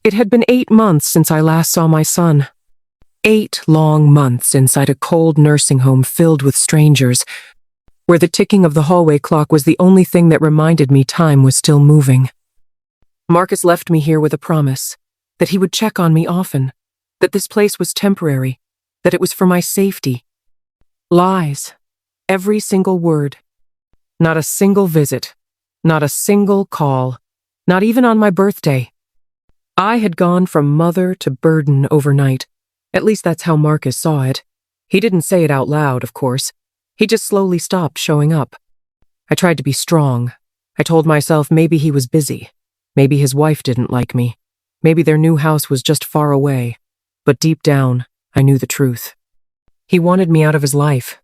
It had been 8 months since I last saw my son. 8 long months inside a cold nursing home filled with strangers, where the ticking of the hallway clock was the only thing that reminded me time was still moving. Marcus left me here with a promise that he would check on me often, that this place was temporary, that it was for my safety. Lies. Every single word. Not a single visit. Not a single call. Not even on my birthday. I had gone from mother to burden overnight. At least that's how Marcus saw it. He didn't say it out loud, of course. He just slowly stopped showing up. I tried to be strong. I told myself maybe he was busy. Maybe his wife didn't like me. Maybe their new house was just far away. But deep down, I knew the truth. He wanted me out of his life.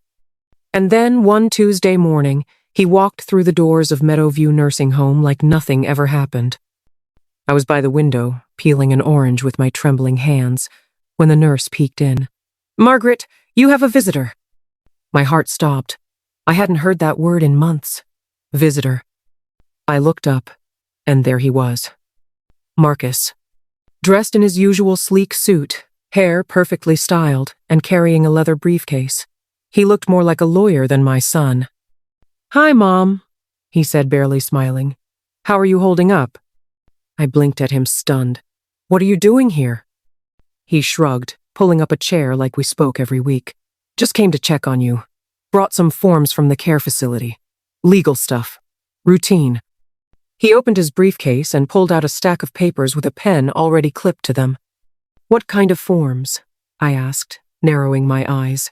And then one Tuesday morning, he walked through the doors of Meadowview Nursing Home like nothing ever happened. I was by the window, peeling an orange with my trembling hands, when the nurse peeked in. "Margaret, you have a visitor." My heart stopped. I hadn't heard that word in months. Visitor. I looked up, and there he was. Marcus. Dressed in his usual sleek suit, hair perfectly styled, and carrying a leather briefcase. He looked more like a lawyer than my son. "Hi, Mom," he said, barely smiling. "How are you holding up?" I blinked at him, stunned. "What are you doing here?" He shrugged, pulling up a chair like we spoke every week. "Just came to check on you. Brought some forms from the care facility. Legal stuff. Routine." He opened his briefcase and pulled out a stack of papers with a pen already clipped to them. "What kind of forms?" I asked, narrowing my eyes.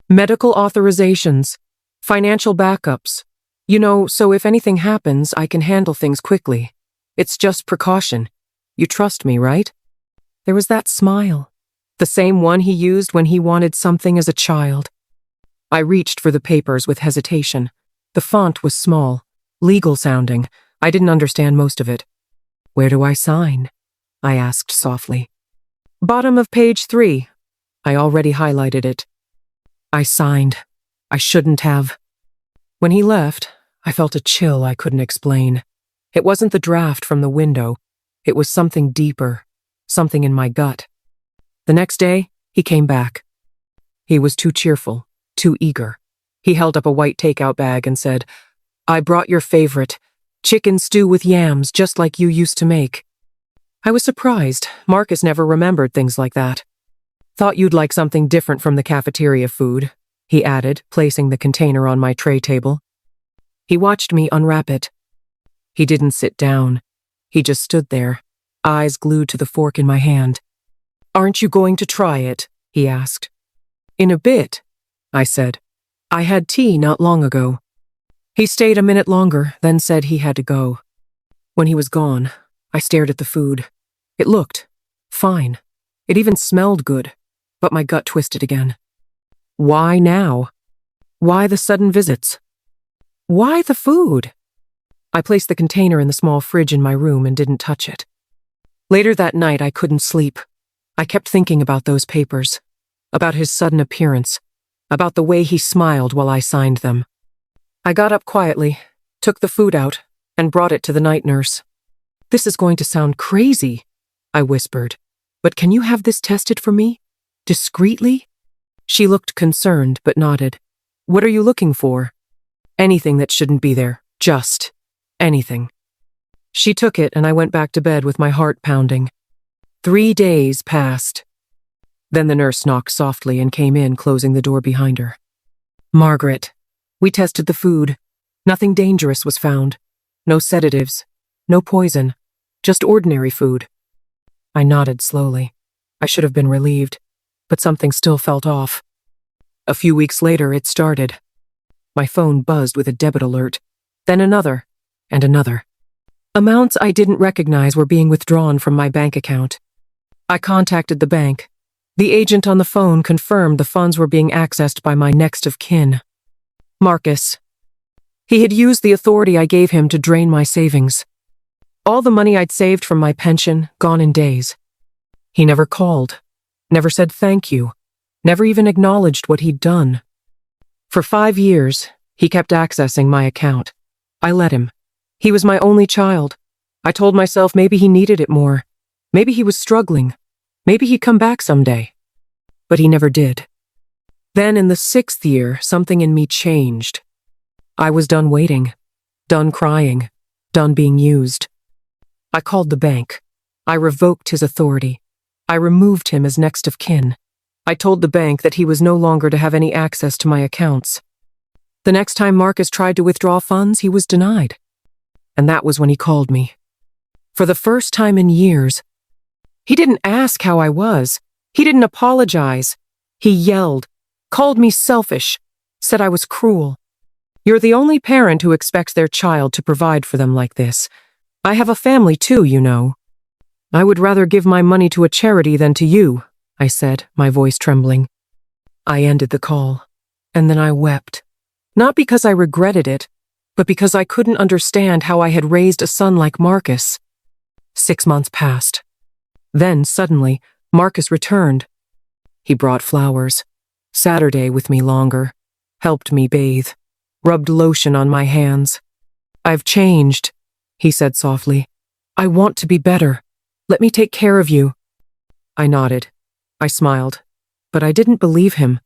"Medical authorizations. Financial backups. You know, so if anything happens, I can handle things quickly. It's just precaution. You trust me, right?" There was that smile. The same one he used when he wanted something as a child. I reached for the papers with hesitation. The font was small, legal sounding. I didn't understand most of it. "Where do I sign?" I asked softly. "Bottom of page 3. I already highlighted it. I signed. I shouldn't have. When he left, I felt a chill I couldn't explain. It wasn't the draft from the window. It was something deeper, something in my gut. The next day, he came back. He was too cheerful, too eager. He held up a white takeout bag and said, "I brought your favorite, chicken stew with yams, just like you used to make." I was surprised. Marcus never remembered things like that. "Thought you'd like something different from the cafeteria food," he added, placing the container on my tray table. He watched me unwrap it. He didn't sit down. He just stood there, eyes glued to the fork in my hand. "Aren't you going to try it?" he asked. "In a bit," I said. "I had tea not long ago." He stayed a minute longer, then said he had to go. When he was gone, I stared at the food. It looked fine. It even smelled good, but my gut twisted again. Why now? Why the sudden visits? Why the food? I placed the container in the small fridge in my room and didn't touch it. Later that night, I couldn't sleep. I kept thinking about those papers, about his sudden appearance, about the way he smiled while I signed them. I got up quietly, took the food out, and brought it to the night nurse. "This is going to sound crazy," I whispered, "but can you have this tested for me? Discreetly?" She looked concerned but nodded. "What are you looking for?" "Anything that shouldn't be there. Just anything." She took it and I went back to bed with my heart pounding. 3 days passed. Then the nurse knocked softly and came in, closing the door behind her. "Margaret, we tested the food. Nothing dangerous was found. No sedatives. No poison. Just ordinary food." I nodded slowly. I should have been relieved, but something still felt off. A few weeks later, it started. My phone buzzed with a debit alert, then another, and another. Amounts I didn't recognize were being withdrawn from my bank account. I contacted the bank. The agent on the phone confirmed the funds were being accessed by my next of kin, Marcus. He had used the authority I gave him to drain my savings. All the money I'd saved from my pension, gone in days. He never called, never said thank you, never even acknowledged what he'd done. For 5 years, he kept accessing my account. I let him. He was my only child. I told myself maybe he needed it more. Maybe he was struggling. Maybe he'd come back someday. But he never did. Then in the 6th year, something in me changed. I was done waiting, done crying, done being used. I called the bank. I revoked his authority. I removed him as next of kin. I told the bank that he was no longer to have any access to my accounts. The next time Marcus tried to withdraw funds, he was denied. And that was when he called me. For the first time in years, he didn't ask how I was. He didn't apologize. He yelled, called me selfish, said I was cruel. You're the only parent who expects their child to provide for them like this. I have a family too, you know. I would rather give my money to a charity than to you, I said, my voice trembling. I ended the call, and then I wept. Not because I regretted it, but because I couldn't understand how I had raised a son like Marcus. 6 months passed. Then, suddenly, Marcus returned. He brought flowers, Saturday with me longer, helped me bathe, rubbed lotion on my hands. I've changed, he said softly. I want to be better. Let me take care of you. I nodded. I smiled, but I didn't believe him.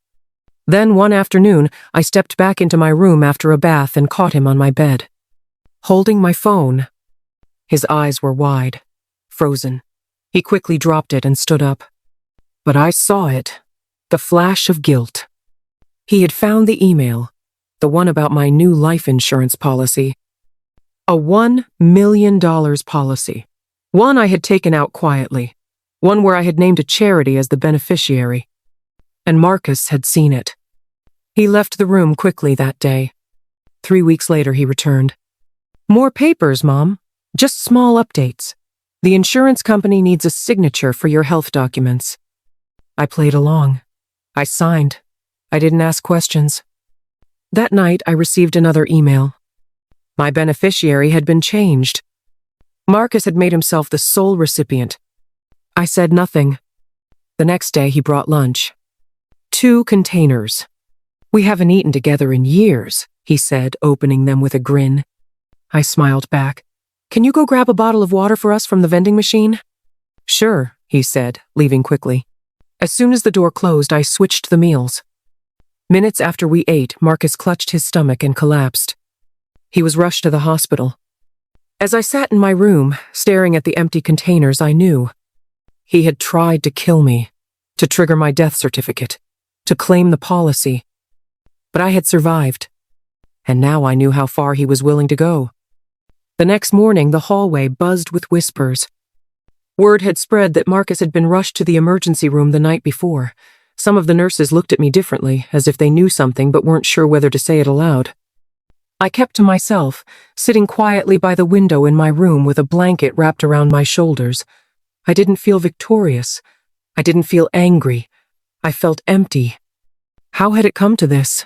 Then one afternoon, I stepped back into my room after a bath and caught him on my bed, holding my phone. His eyes were wide, frozen. He quickly dropped it and stood up. But I saw it, the flash of guilt. He had found the email, the one about my new life insurance policy. A $1 million policy. One I had taken out quietly. One where I had named a charity as the beneficiary. And Marcus had seen it. He left the room quickly that day. 3 weeks later, he returned. More papers, Mom. Just small updates. The insurance company needs a signature for your health documents. I played along. I signed. I didn't ask questions. That night, I received another email. My beneficiary had been changed. Marcus had made himself the sole recipient. I said nothing. The next day, he brought lunch. 2 containers. We haven't eaten together in years, he said, opening them with a grin. I smiled back. Can you go grab a bottle of water for us from the vending machine? Sure, he said, leaving quickly. As soon as the door closed, I switched the meals. Minutes after we ate, Marcus clutched his stomach and collapsed. He was rushed to the hospital. As I sat in my room, staring at the empty containers, I knew. He had tried to kill me, to trigger my death certificate, to claim the policy. But I had survived, and now I knew how far he was willing to go. The next morning, the hallway buzzed with whispers. Word had spread that Marcus had been rushed to the emergency room the night before. Some of the nurses looked at me differently, as if they knew something but weren't sure whether to say it aloud. I kept to myself, sitting quietly by the window in my room with a blanket wrapped around my shoulders. I didn't feel victorious. I didn't feel angry. I felt empty. How had it come to this?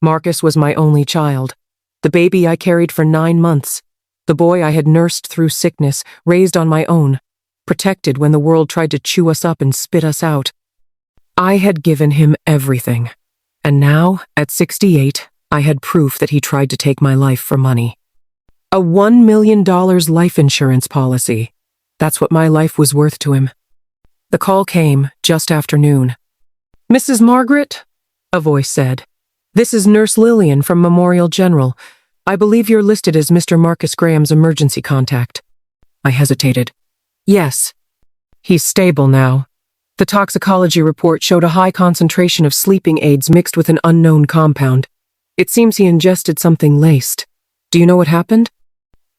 Marcus was my only child, the baby I carried for 9 months, the boy I had nursed through sickness, raised on my own, protected when the world tried to chew us up and spit us out. I had given him everything, and now, at 68, I had proof that he tried to take my life for money. A $1 million life insurance policy. That's what my life was worth to him. The call came just after noon. Mrs. Margaret? A voice said. This is Nurse Lillian from Memorial General. I believe you're listed as Mr. Marcus Graham's emergency contact. I hesitated. Yes. He's stable now. The toxicology report showed a high concentration of sleeping aids mixed with an unknown compound. It seems he ingested something laced. Do you know what happened?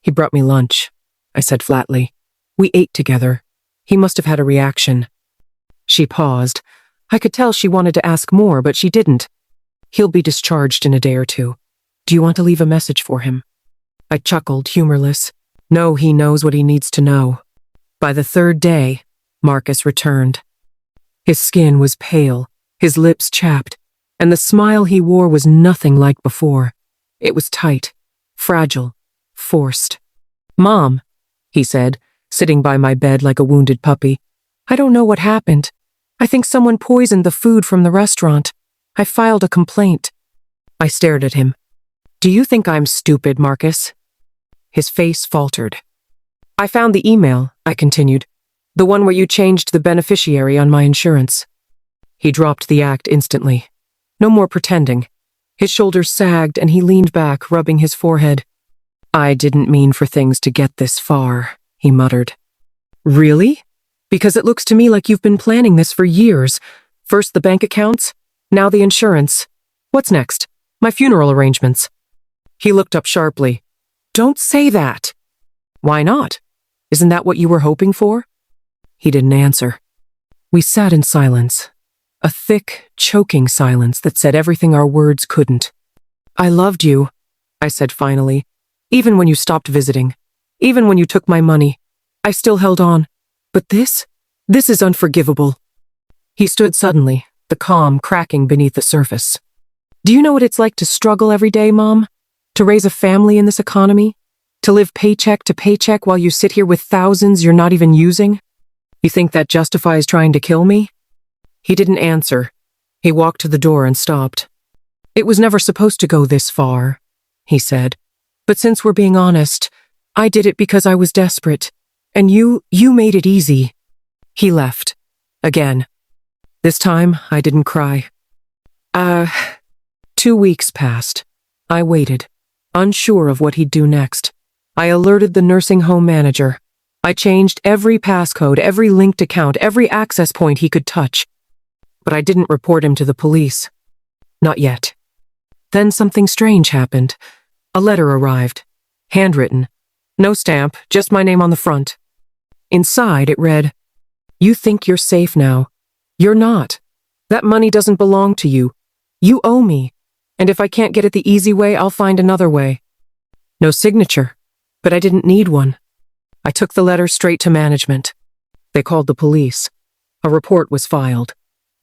He brought me lunch, I said flatly. We ate together. He must have had a reaction. She paused. I could tell she wanted to ask more, but she didn't. He'll be discharged in a day or 2. Do you want to leave a message for him? I chuckled, humorless. No, he knows what he needs to know. By the 3rd day, Marcus returned. His skin was pale, his lips chapped, and the smile he wore was nothing like before. It was tight, fragile, forced. Mom, he said, sitting by my bed like a wounded puppy. I don't know what happened. I think someone poisoned the food from the restaurant. I filed a complaint. I stared at him. Do you think I'm stupid, Marcus? His face faltered. I found the email, I continued. The one where you changed the beneficiary on my insurance. He dropped the act instantly. No more pretending. His shoulders sagged and he leaned back, rubbing his forehead. I didn't mean for things to get this far, he muttered. Really? Because it looks to me like you've been planning this for years. First the bank accounts, now the insurance. What's next? My funeral arrangements. He looked up sharply. Don't say that. Why not? Isn't that what you were hoping for? He didn't answer. We sat in silence. A thick, choking silence that said everything our words couldn't. I loved you, I said finally. Even when you stopped visiting. Even when you took my money. I still held on. But this is unforgivable. He stood suddenly, the calm cracking beneath the surface. Do you know what it's like to struggle every day, Mom? To raise a family in this economy? To live paycheck to paycheck while you sit here with thousands you're not even using? You think that justifies trying to kill me? He didn't answer. He walked to the door and stopped. It was never supposed to go this far, he said. But since we're being honest, I did it because I was desperate. And you made it easy. He left. Again. This time, I didn't cry. 2 weeks passed. I waited, unsure of what he'd do next. I alerted the nursing home manager. I changed every passcode, every linked account, every access point he could touch. But I didn't report him to the police. Not yet. Then something strange happened. A letter arrived. Handwritten. No stamp, just my name on the front. Inside it read, You think you're safe now. You're not. That money doesn't belong to you. You owe me. And if I can't get it the easy way, I'll find another way. No signature. But I didn't need one. I took the letter straight to management. They called the police. A report was filed.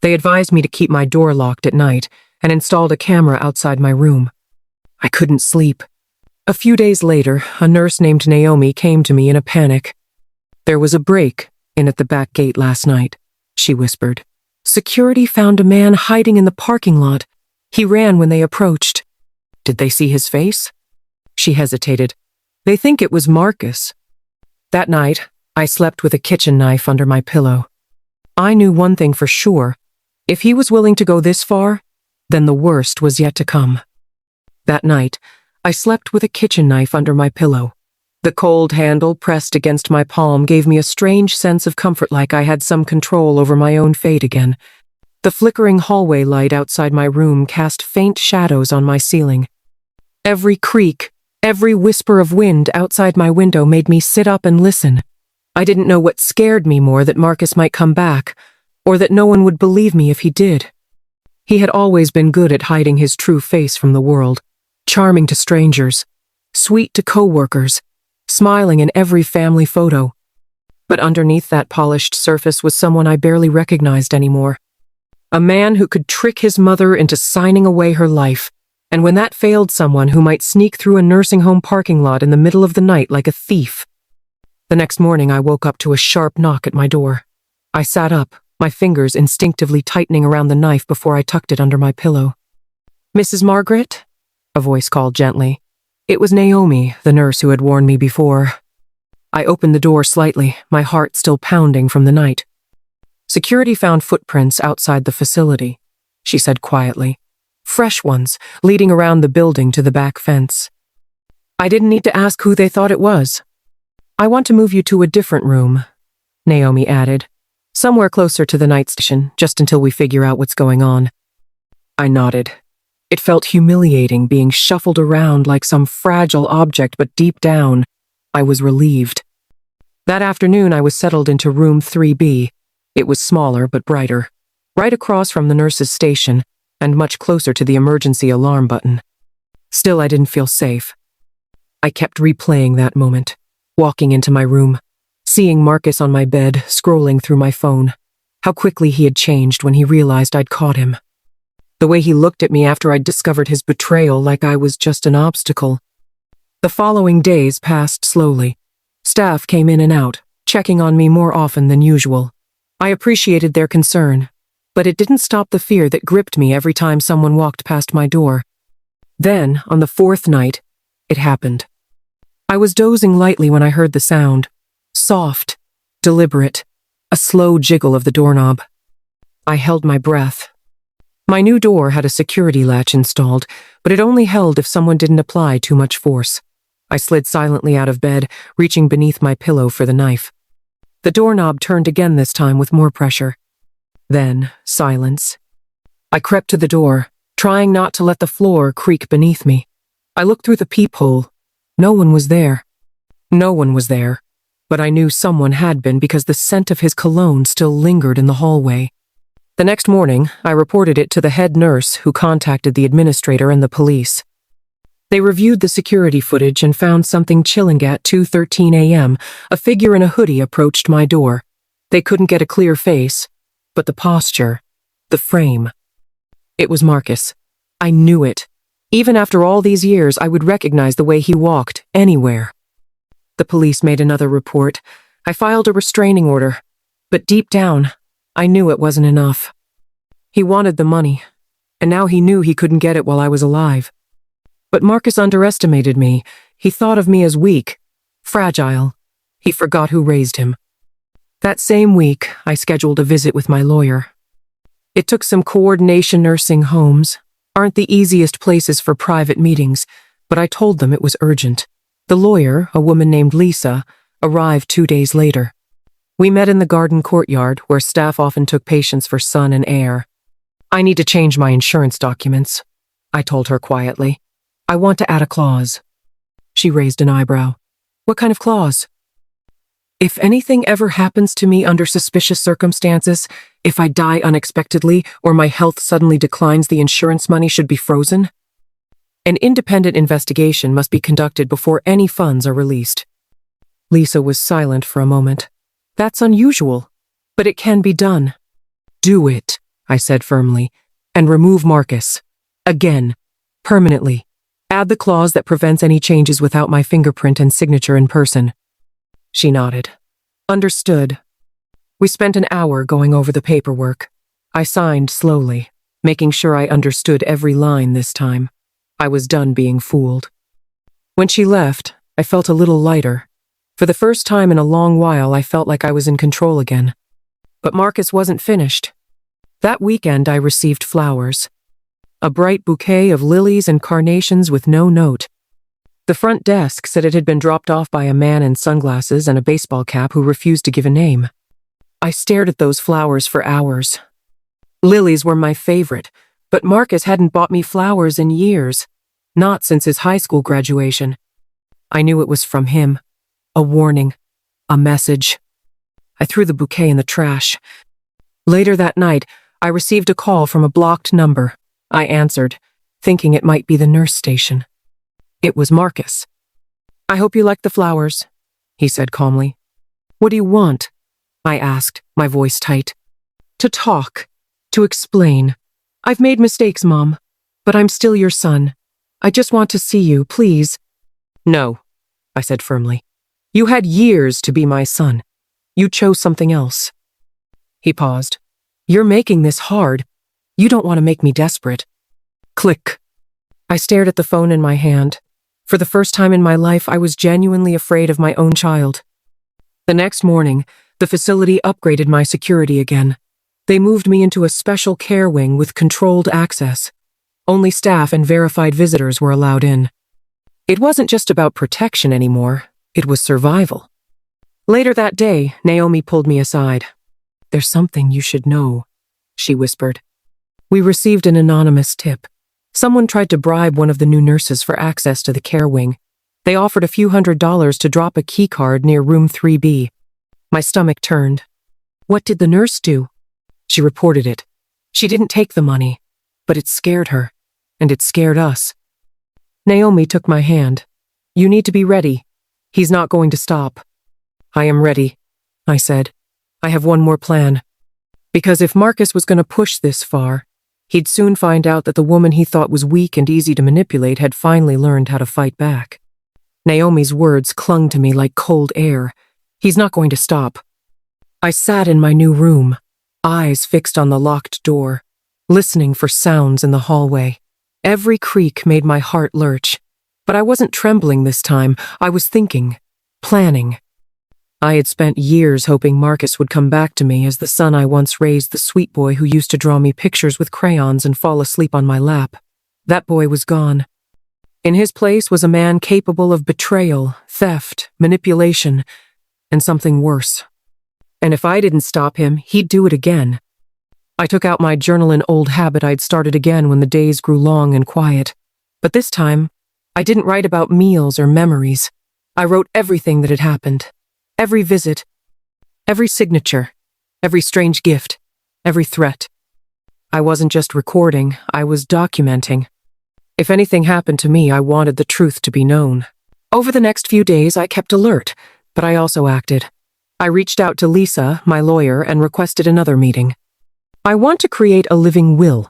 They advised me to keep my door locked at night and installed a camera outside my room. I couldn't sleep. A few days later, a nurse named Naomi came to me in a panic. There was a break in at the back gate last night, she whispered. Security found a man hiding in the parking lot. He ran when they approached. Did they see his face? She hesitated. They think it was Marcus. That night, I slept with a kitchen knife under my pillow. I knew one thing for sure. If he was willing to go this far, then the worst was yet to come. That night, I slept with a kitchen knife under my pillow. The cold handle pressed against my palm gave me a strange sense of comfort, like I had some control over my own fate again. The flickering hallway light outside my room cast faint shadows on my ceiling. Every creak, every whisper of wind outside my window made me sit up and listen. I didn't know what scared me more, that Marcus might come back, or that no one would believe me if he did. He had always been good at hiding his true face from the world, charming to strangers, sweet to co-workers, smiling in every family photo. But underneath that polished surface was someone I barely recognized anymore. A man who could trick his mother into signing away her life, and when that failed, someone who might sneak through a nursing home parking lot in the middle of the night like a thief. The next morning I woke up to a sharp knock at my door. I sat up, my fingers instinctively tightening around the knife before I tucked it under my pillow. Mrs. Margaret? A voice called gently. It was Naomi, the nurse who had warned me before. I opened the door slightly, my heart still pounding from the night. Security found footprints outside the facility, she said quietly. Fresh ones, leading around the building to the back fence. I didn't need to ask who they thought it was. I want to move you to a different room, Naomi added. Somewhere closer to the night station, just until we figure out what's going on. I nodded. It felt humiliating being shuffled around like some fragile object, but deep down, I was relieved. That afternoon, I was settled into room 3B. It was smaller but brighter, right across from the nurse's station, and much closer to the emergency alarm button. Still, I didn't feel safe. I kept replaying that moment, walking into my room, seeing Marcus on my bed, scrolling through my phone. How quickly he had changed when he realized I'd caught him. The way he looked at me after I'd discovered his betrayal, like I was just an obstacle. The following days passed slowly. Staff came in and out, checking on me more often than usual. I appreciated their concern, but it didn't stop the fear that gripped me every time someone walked past my door. Then, on the 4th night, it happened. I was dozing lightly when I heard the sound. Soft, deliberate, a slow jiggle of the doorknob. I held my breath. My new door had a security latch installed, but it only held if someone didn't apply too much force. I slid silently out of bed, reaching beneath my pillow for the knife. The doorknob turned again this time with more pressure. Then, silence. I crept to the door, trying not to let the floor creak beneath me. I looked through the peephole. No one was there. No one was there, but I knew someone had been because the scent of his cologne still lingered in the hallway. The next morning, I reported it to the head nurse who contacted the administrator and the police. They reviewed the security footage and found something chilling at 2:13 a.m. A figure in a hoodie approached my door. They couldn't get a clear face, but the posture, the frame. It was Marcus. I knew it. Even after all these years, I would recognize the way he walked, anywhere. The police made another report. I filed a restraining order. But deep down, I knew it wasn't enough. He wanted the money, and now he knew he couldn't get it while I was alive. But Marcus underestimated me. He thought of me as weak, fragile. He forgot who raised him. That same week, I scheduled a visit with my lawyer. It took some coordination. Nursing homes aren't the easiest places for private meetings, but I told them it was urgent. The lawyer, a woman named Lisa, arrived 2 days later. We met in the garden courtyard, where staff often took patients for sun and air. I need to change my insurance documents, I told her quietly. I want to add a clause. She raised an eyebrow. What kind of clause? If anything ever happens to me under suspicious circumstances, if I die unexpectedly or my health suddenly declines, the insurance money should be frozen. An independent investigation must be conducted before any funds are released. Lisa was silent for a moment. That's unusual, but it can be done. Do it, I said firmly, and remove Marcus. Again, permanently. Add the clause that prevents any changes without my fingerprint and signature in person. She nodded. Understood. We spent an hour going over the paperwork. I signed slowly, making sure I understood every line this time. I was done being fooled. When she left, I felt a little lighter. For the first time in a long while, I felt like I was in control again. But Marcus wasn't finished. That weekend, I received flowers. A bright bouquet of lilies and carnations with no note. The front desk said it had been dropped off by a man in sunglasses and a baseball cap who refused to give a name. I stared at those flowers for hours. Lilies were my favorite, but Marcus hadn't bought me flowers in years, not since his high school graduation. I knew it was from him. A warning. A message. I threw the bouquet in the trash. Later that night, I received a call from a blocked number. I answered, thinking it might be the nurse station. It was Marcus. I hope you like the flowers, he said calmly. What do you want? I asked, my voice tight. To talk. To explain. I've made mistakes, Mom, but I'm still your son. I just want to see you, please. No, I said firmly. You had years to be my son. You chose something else. He paused. You're making this hard. You don't want to make me desperate. Click. I stared at the phone in my hand. For the first time in my life, I was genuinely afraid of my own child. The next morning, the facility upgraded my security again. They moved me into a special care wing with controlled access. Only staff and verified visitors were allowed in. It wasn't just about protection anymore. It was survival. Later that day, Naomi pulled me aside. There's something you should know, she whispered. We received an anonymous tip. Someone tried to bribe one of the new nurses for access to the care wing. They offered a few $100s to drop a key card near room 3B. My stomach turned. What did the nurse do? She reported it. She didn't take the money, but it scared her, and it scared us. Naomi took my hand. You need to be ready. He's not going to stop. I am ready, I said. I have one more plan. Because if Marcus was going to push this far, he'd soon find out that the woman he thought was weak and easy to manipulate had finally learned how to fight back. Naomi's words clung to me like cold air. He's not going to stop. I sat in my new room, eyes fixed on the locked door, listening for sounds in the hallway. Every creak made my heart lurch. But I wasn't trembling this time. I was thinking, planning. I had spent years hoping Marcus would come back to me as the son I once raised, the sweet boy who used to draw me pictures with crayons and fall asleep on my lap. That boy was gone. In his place was a man capable of betrayal, theft, manipulation, and something worse. And if I didn't stop him, he'd do it again. I took out my journal, an old habit I'd started again when the days grew long and quiet. But this time, I didn't write about meals or memories. I wrote everything that had happened. Every visit, every signature, every strange gift, every threat. I wasn't just recording, I was documenting. If anything happened to me, I wanted the truth to be known. Over the next few days, I kept alert, but I also acted. I reached out to Lisa, my lawyer, and requested another meeting. I want to create a living will,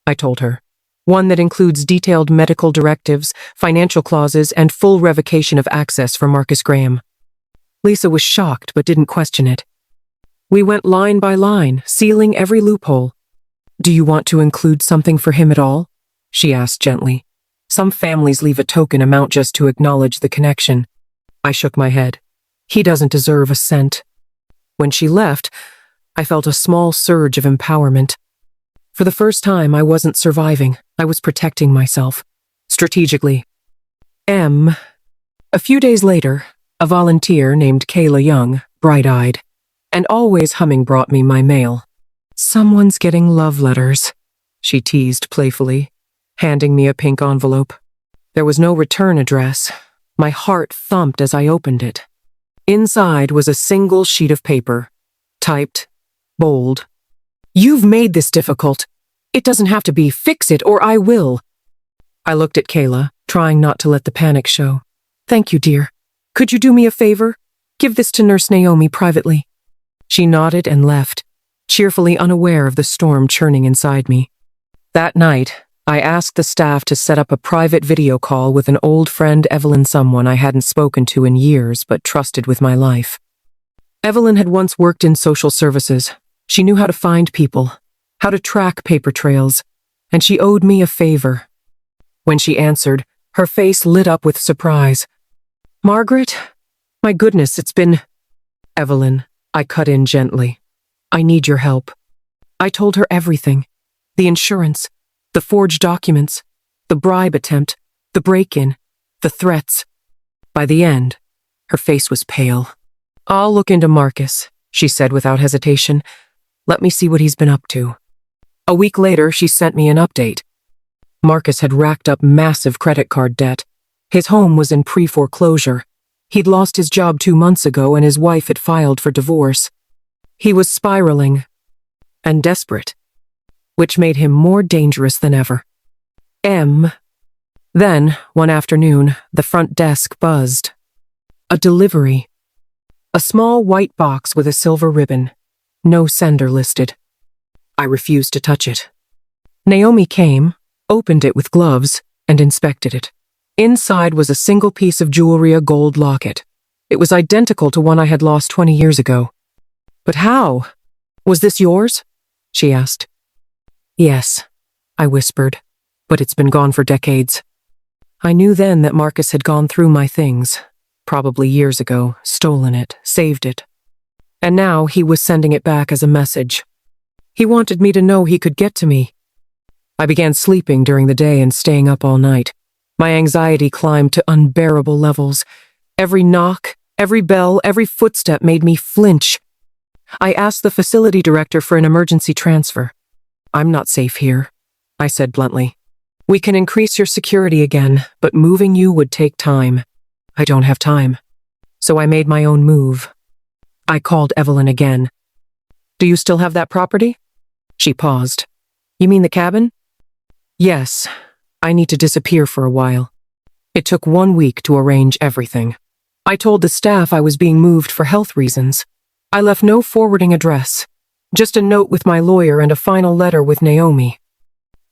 I told her. One that includes detailed medical directives, financial clauses, and full revocation of access for Marcus Graham. Lisa was shocked but didn't question it. We went line by line, sealing every loophole. Do you want to include something for him at all? She asked gently. Some families leave a token amount just to acknowledge the connection. I shook my head. He doesn't deserve a cent. When she left, I felt a small surge of empowerment. For the first time, I wasn't surviving. I was protecting myself. Strategically. A few days later, a volunteer named Kayla Young, bright-eyed, and always humming, brought me my mail. Someone's getting love letters, she teased playfully, handing me a pink envelope. There was no return address. My heart thumped as I opened it. Inside was a single sheet of paper, typed, bold. You've made this difficult. It doesn't have to be. Fix it or I will. I looked at Kayla, trying not to let the panic show. Thank you, dear. Could you do me a favor? Give this to Nurse Naomi privately. She nodded and left, cheerfully unaware of the storm churning inside me. That night, I asked the staff to set up a private video call with an old friend, Evelyn, someone I hadn't spoken to in years but trusted with my life. Evelyn had once worked in social services. She knew how to find people, how to track paper trails, and she owed me a favor. When she answered, her face lit up with surprise. Margaret? My goodness, it's been... Evelyn, I cut in gently. I need your help. I told her everything. The insurance, the forged documents, the bribe attempt, the break-in, the threats. By the end, her face was pale. I'll look into Marcus, she said without hesitation. Let me see what he's been up to. A week later, she sent me an update. Marcus had racked up massive credit card debt. His home was in pre-foreclosure. He'd lost his job 2 months ago and his wife had filed for divorce. He was spiraling and desperate, which made him more dangerous than ever. Then, one afternoon, the front desk buzzed. A delivery. A small white box with a silver ribbon. No sender listed. I refused to touch it. Naomi came, opened it with gloves, and inspected it. Inside was a single piece of jewelry, a gold locket. It was identical to one I had lost 20 years ago. But how? Was this yours? She asked. Yes, I whispered, but it's been gone for decades. I knew then that Marcus had gone through my things, probably years ago, stolen it, saved it. And now he was sending it back as a message. He wanted me to know he could get to me. I began sleeping during the day and staying up all night. My anxiety climbed to unbearable levels. Every knock, every bell, every footstep made me flinch. I asked the facility director for an emergency transfer. I'm not safe here, I said bluntly. We can increase your security again, but moving you would take time. I don't have time. So I made my own move. I called Evelyn again. Do you still have that property? She paused. You mean the cabin? Yes. I need to disappear for a while. It took 1 week to arrange everything. I told the staff I was being moved for health reasons. I left no forwarding address, just a note with my lawyer and a final letter with Naomi.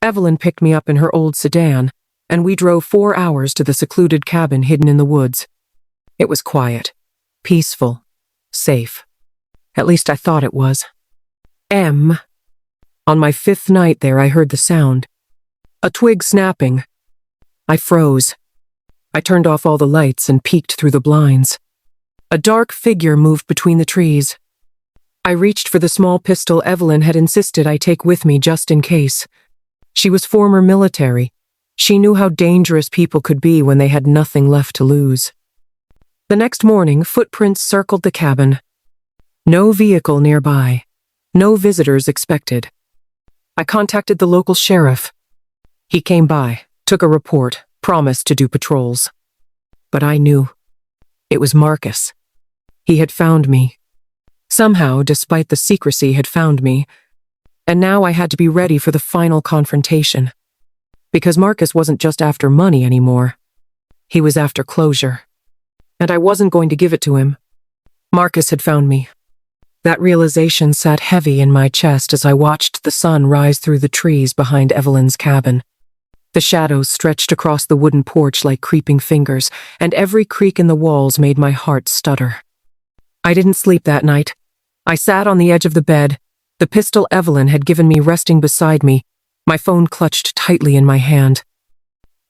Evelyn picked me up in her old sedan, and we drove 4 hours to the secluded cabin hidden in the woods. It was quiet, peaceful, safe. At least I thought it was. On my 5th night there, I heard the sound. A twig snapping. I froze. I turned off all the lights and peeked through the blinds. A dark figure moved between the trees. I reached for the small pistol Evelyn had insisted I take with me just in case. She was former military. She knew how dangerous people could be when they had nothing left to lose. The next morning, footprints circled the cabin. No vehicle nearby. No visitors expected. I contacted the local sheriff. He came by, took a report, promised to do patrols. But I knew. It was Marcus. He had found me. Somehow, despite the secrecy, had found me. And now I had to be ready for the final confrontation. Because Marcus wasn't just after money anymore. He was after closure. And I wasn't going to give it to him. Marcus had found me. That realization sat heavy in my chest as I watched the sun rise through the trees behind Evelyn's cabin. The shadows stretched across the wooden porch like creeping fingers, and every creak in the walls made my heart stutter. I didn't sleep that night. I sat on the edge of the bed, the pistol Evelyn had given me resting beside me, my phone clutched tightly in my hand.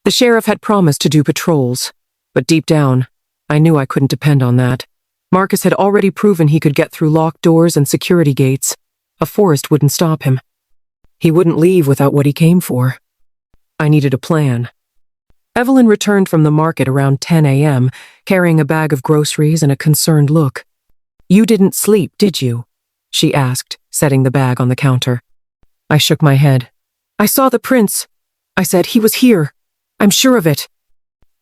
The sheriff had promised to do patrols, but deep down, I knew I couldn't depend on that. Marcus had already proven he could get through locked doors and security gates. A forest wouldn't stop him. He wouldn't leave without what he came for. I needed a plan. Evelyn returned from the market around 10 a.m., carrying a bag of groceries and a concerned look. "You didn't sleep, did you?" she asked, setting the bag on the counter. I shook my head. "I saw the prince," I said. "He was here. I'm sure of it."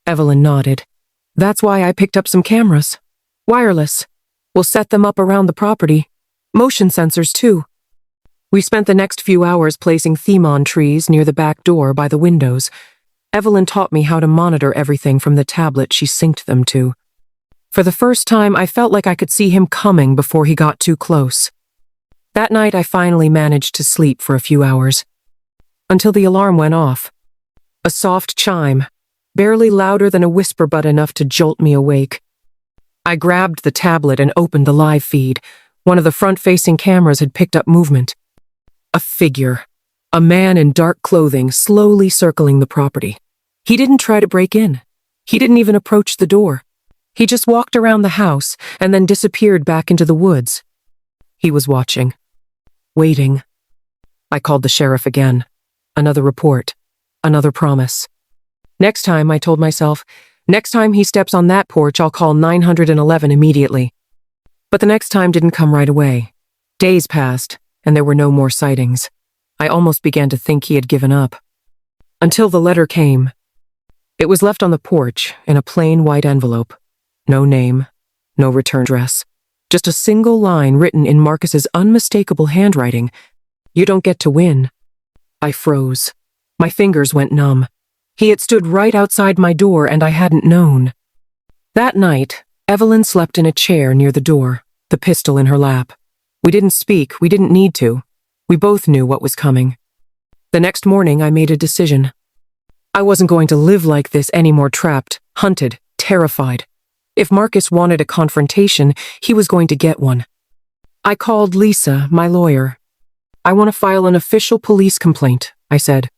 Evelyn nodded. "That's why I picked up some cameras. Wireless. We'll set them up around the property. Motion sensors, too." We spent the next few hours placing themon trees near the back door by the windows. Evelyn taught me how to monitor everything from the tablet she synced them to. For the first time, I felt like I could see him coming before he got too close. That night, I finally managed to sleep for a few hours. Until the alarm went off. A soft chime, barely louder than a whisper but enough to jolt me awake. I grabbed the tablet and opened the live feed. One of the front-facing cameras had picked up movement. A figure. A man in dark clothing slowly circling the property. He didn't try to break in. He didn't even approach the door. He just walked around the house and then disappeared back into the woods. He was watching. Waiting. I called the sheriff again. Another report. Another promise. Next time, I told myself, next time he steps on that porch, I'll call 911 immediately. But the next time didn't come right away. Days passed, and there were no more sightings. I almost began to think he had given up. Until the letter came. It was left on the porch in a plain white envelope. No name, no return address. Just a single line written in Marcus's unmistakable handwriting. "You don't get to win." I froze. My fingers went numb. He had stood right outside my door and I hadn't known. That night, Evelyn slept in a chair near the door, the pistol in her lap. We didn't speak, we didn't need to. We both knew what was coming. The next morning, I made a decision. I wasn't going to live like this anymore, trapped, hunted, terrified. If Marcus wanted a confrontation, he was going to get one. I called Lisa, my lawyer. "I want to file an official police complaint," I said.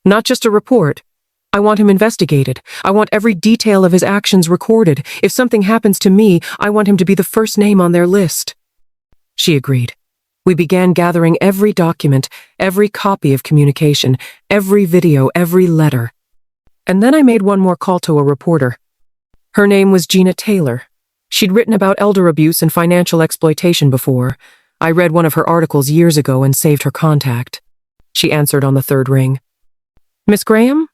"Not just a report. I want him investigated. I want every detail of his actions recorded. If something happens to me, I want him to be the first name on their list." She agreed. We began gathering every document, every copy of communication, every video, every letter. And then I made one more call to a reporter. Her name was Gina Taylor. She'd written about elder abuse and financial exploitation before. I read one of her articles years ago and saved her contact. She answered on the third ring. "Miss Graham?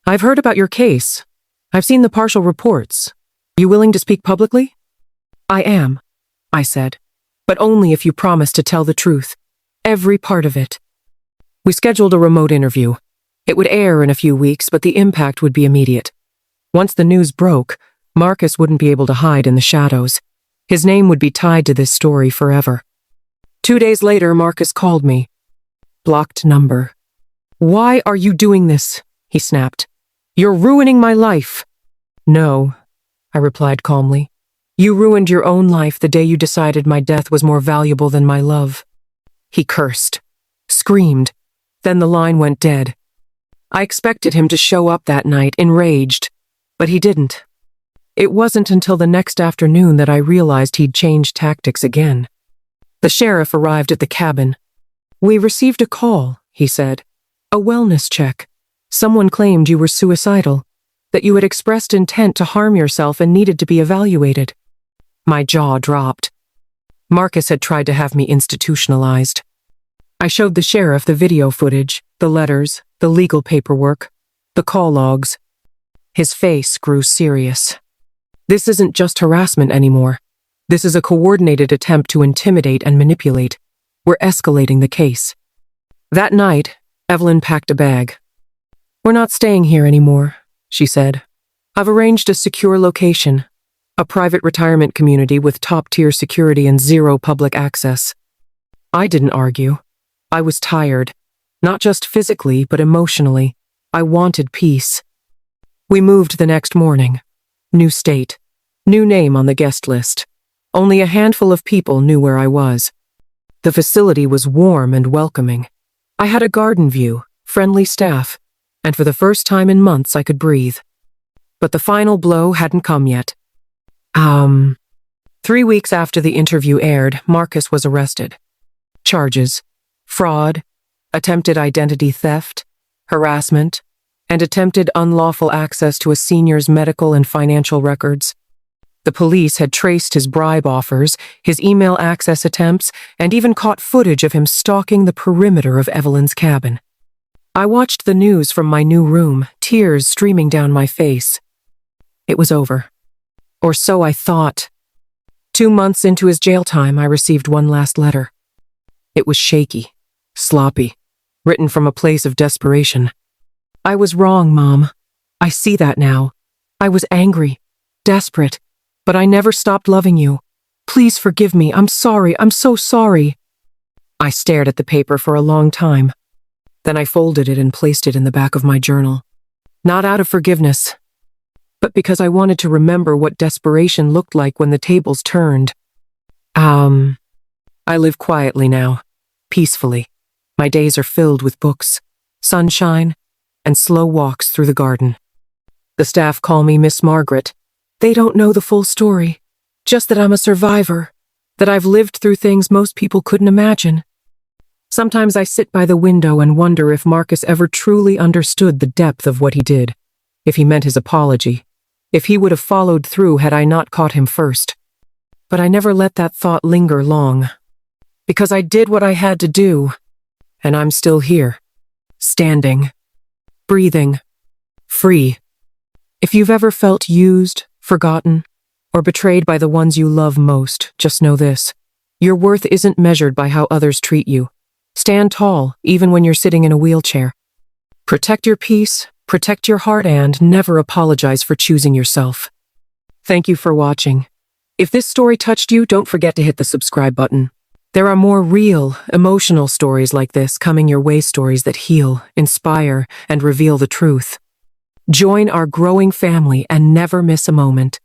I've heard about your case. I've seen the partial reports. You willing to speak publicly?" "I am," I said, "but only if you promise to tell the truth. Every part of it." We scheduled a remote interview. It would air in a few weeks, but the impact would be immediate. Once the news broke, Marcus wouldn't be able to hide in the shadows. His name would be tied to this story forever. 2 days later, Marcus called me. Blocked number. "Why are you doing this?" he snapped. "You're ruining my life." "No," I replied calmly. "You ruined your own life the day you decided my death was more valuable than my love." He cursed, screamed, then the line went dead. I expected him to show up that night, enraged, but he didn't. It wasn't until the next afternoon that I realized he'd changed tactics again. The sheriff arrived at the cabin. "We received a call," he said. "A wellness check. Someone claimed you were suicidal, that you had expressed intent to harm yourself and needed to be evaluated." My jaw dropped. Marcus had tried to have me institutionalized. I showed the sheriff the video footage, the letters, the legal paperwork, the call logs. His face grew serious. "This isn't just harassment anymore. This is a coordinated attempt to intimidate and manipulate. We're escalating the case." That night, Evelyn packed a bag. "We're not staying here anymore," she said. "I've arranged a secure location, a private retirement community with top-tier security and zero public access." I didn't argue. I was tired, not just physically, but emotionally. I wanted peace. We moved the next morning. New state. New name on the guest list. Only a handful of people knew where I was. The facility was warm and welcoming. I had a garden view, friendly staff, and for the first time in months I could breathe. But the final blow hadn't come yet. 3 weeks after the interview aired, Marcus was arrested. Charges: fraud, attempted identity theft, harassment, and attempted unlawful access to a senior's medical and financial records. The police had traced his bribe offers, his email access attempts, and even caught footage of him stalking the perimeter of Evelyn's cabin. I watched the news from my new room, tears streaming down my face. It was over. Or so I thought. 2 months into his jail time, I received one last letter. It was shaky, sloppy, written from a place of desperation. "I was wrong, Mom. I see that now. I was angry, desperate, but I never stopped loving you. Please forgive me. I'm sorry. I'm so sorry." I stared at the paper for a long time. Then I folded it and placed it in the back of my journal. Not out of forgiveness, but because I wanted to remember what desperation looked like when the tables turned. I live quietly now, peacefully. My days are filled with books, sunshine, and slow walks through the garden. The staff call me Miss Margaret. They don't know the full story, just that I'm a survivor, that I've lived through things most people couldn't imagine. Sometimes I sit by the window and wonder if Marcus ever truly understood the depth of what he did, if he meant his apology, if he would have followed through had I not caught him first. But I never let that thought linger long, because I did what I had to do, and I'm still here, standing, breathing, free. If you've ever felt used, forgotten, or betrayed by the ones you love most, just know this: your worth isn't measured by how others treat you. Stand tall, even when you're sitting in a wheelchair. Protect your peace, protect your heart, and never apologize for choosing yourself. Thank you for watching. If this story touched you, don't forget to hit the subscribe button. There are more real, emotional stories like this coming your way, stories that heal, inspire, and reveal the truth. Join our growing family and never miss a moment.